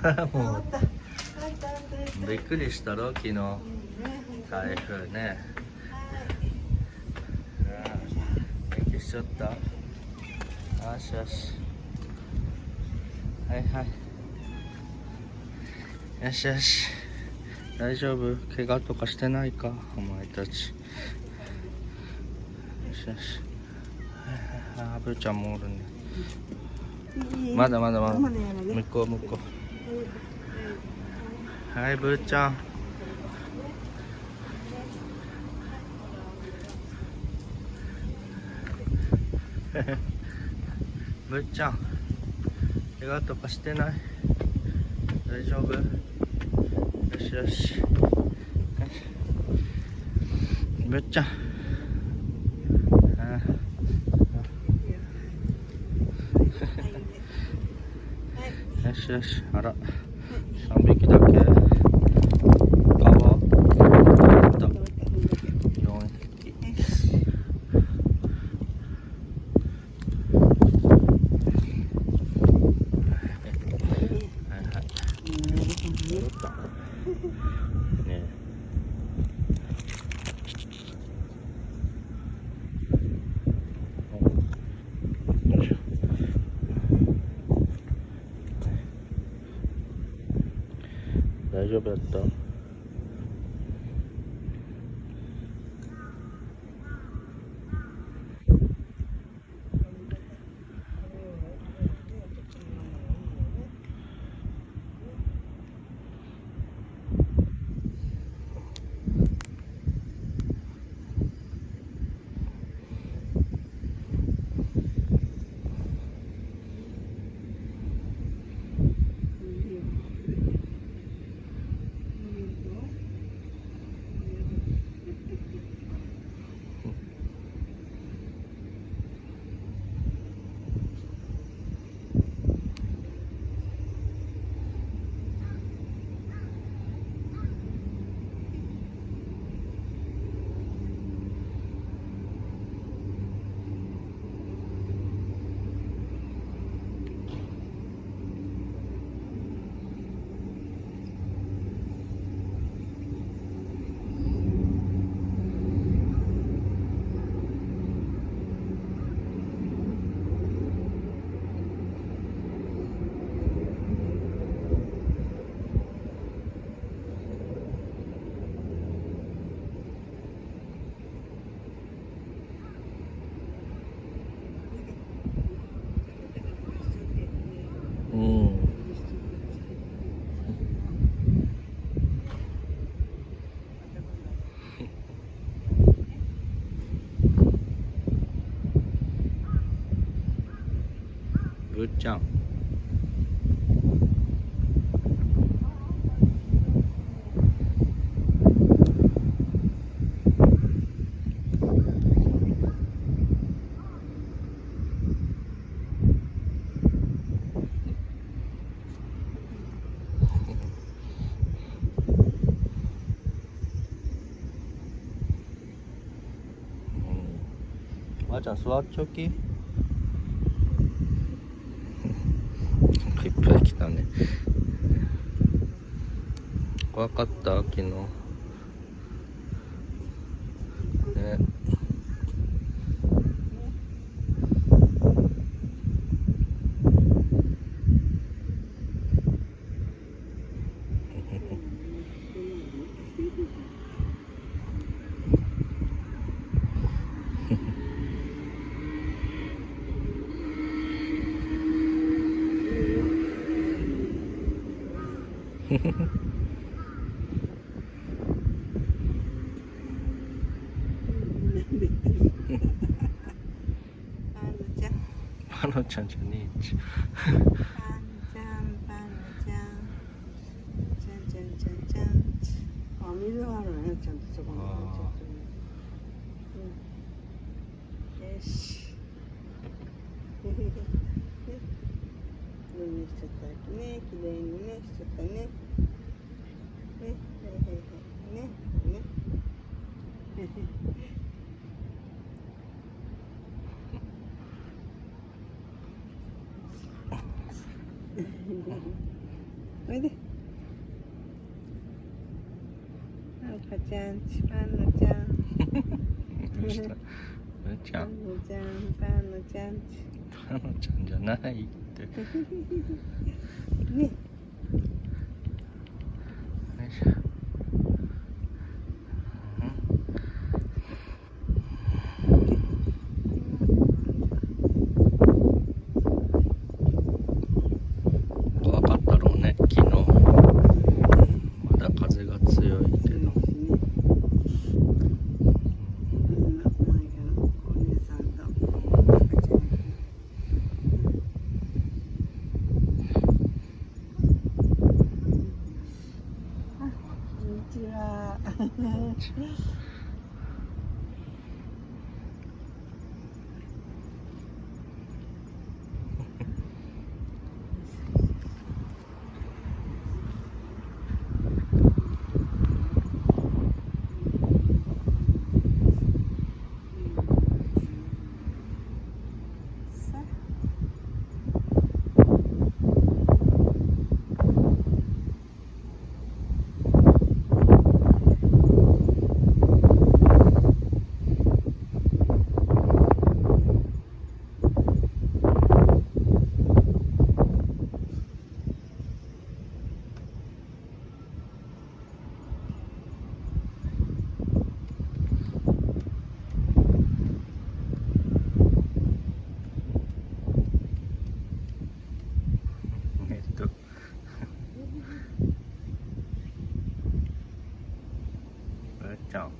もうびっくりしたろ昨日台風ね。元気しちゃった。よしよし、はいはい、よしよし、大丈夫？怪我とかしてないかお前たち。よしよし、はいはいはい、ブーちゃんもおるね。まだ向こう。はい、ブーちゃん。ブーちゃん、怪我とかしてない？大丈夫？よしよし。ブーちゃん。よしよし、あら、3匹だけ。あわ、4匹。ね大丈夫だった？ブーちゃん。ばあちゃん座っちょき。いっぱい来たね。怖かった昨日ね。パノちゃんじゃねえち。パノちゃん。あ、水があるね、ちゃんとそこに。よし。にしちゃったね、きれいにね、しちゃったね。ね、ね。おいで。赤ちゃんち、パンのちゃん。どうした？むーちゃん。パンのちゃん、パンのちゃんち。パンのちゃんじゃないって。ね。よいしょ。怖かったろうね、昨日。まだ風が強いけど。ちゃん。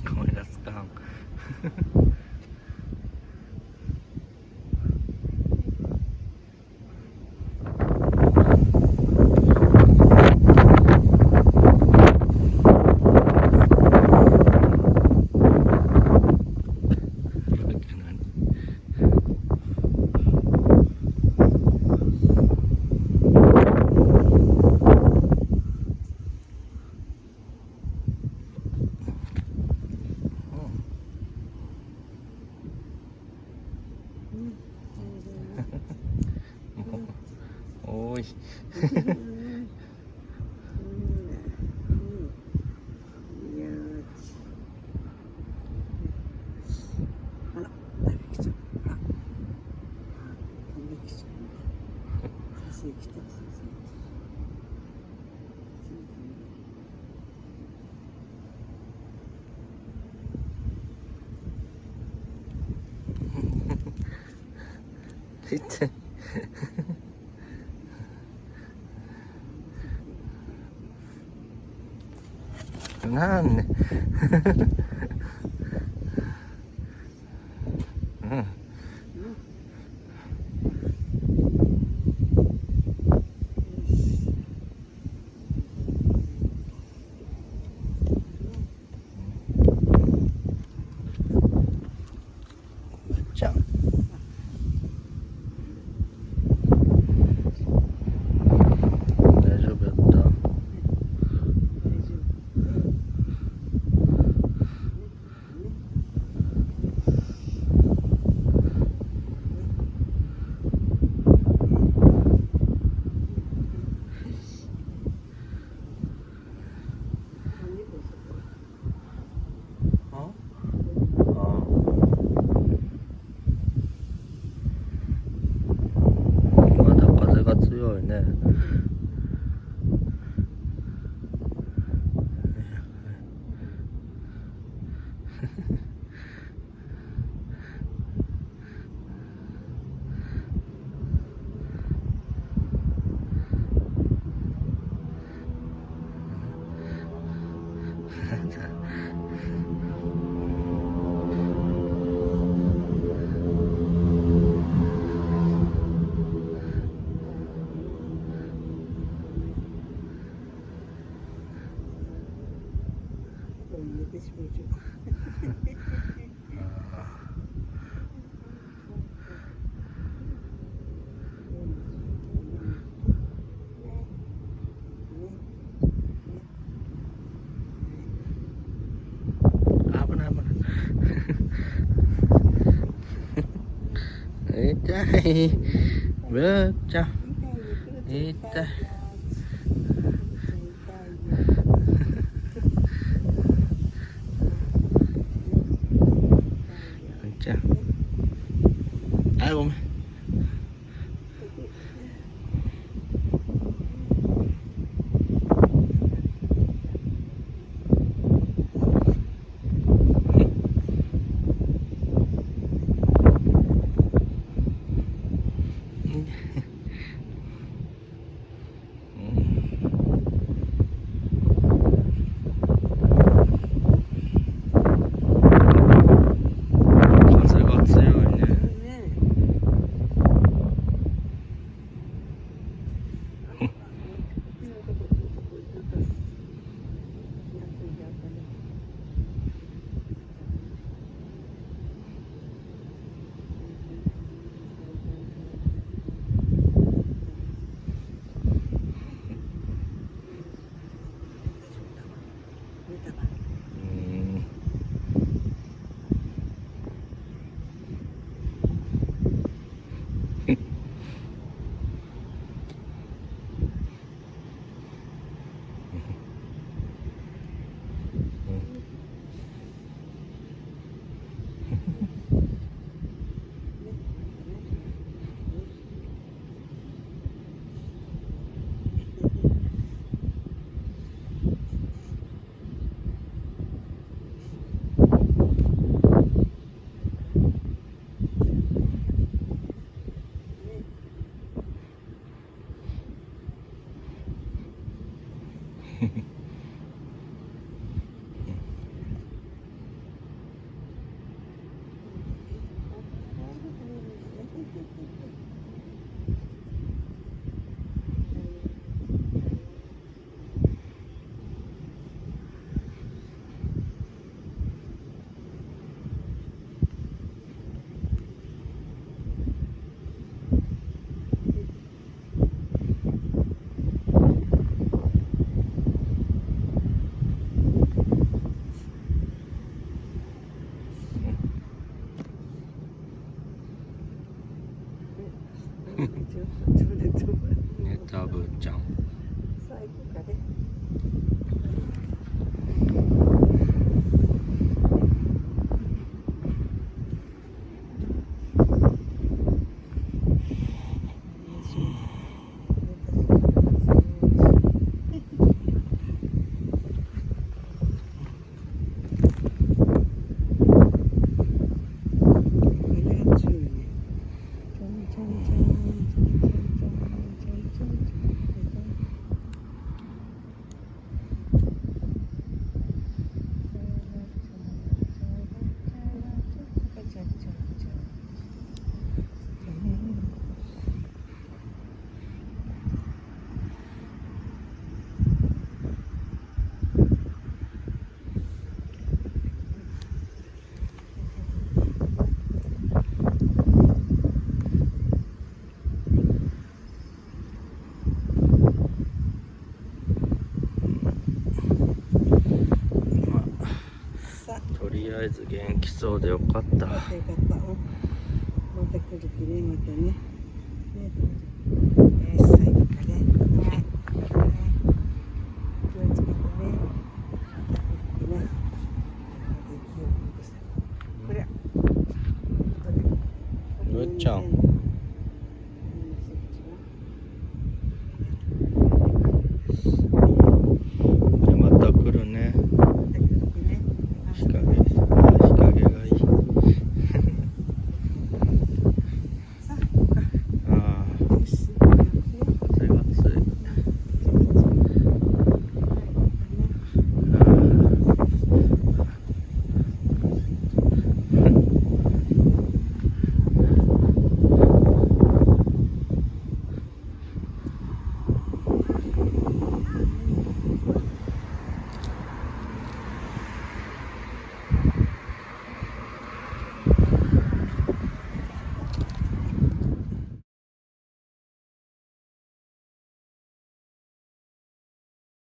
声出すかん。おーい。ちっちゃい。なんね。うん。じゃん。大丈夫やった。まだ風が強いね。こに寝てしまう。危ない危ない。痛い。ぶーちゃん。痛い。じゃあ、ごめん。寝たぶーちゃん。最後かね。とりあえず元気そうでよかった。よかった。また来るきね、またね。最後かね。はい。気をつけてね。これ。ぶーちゃん。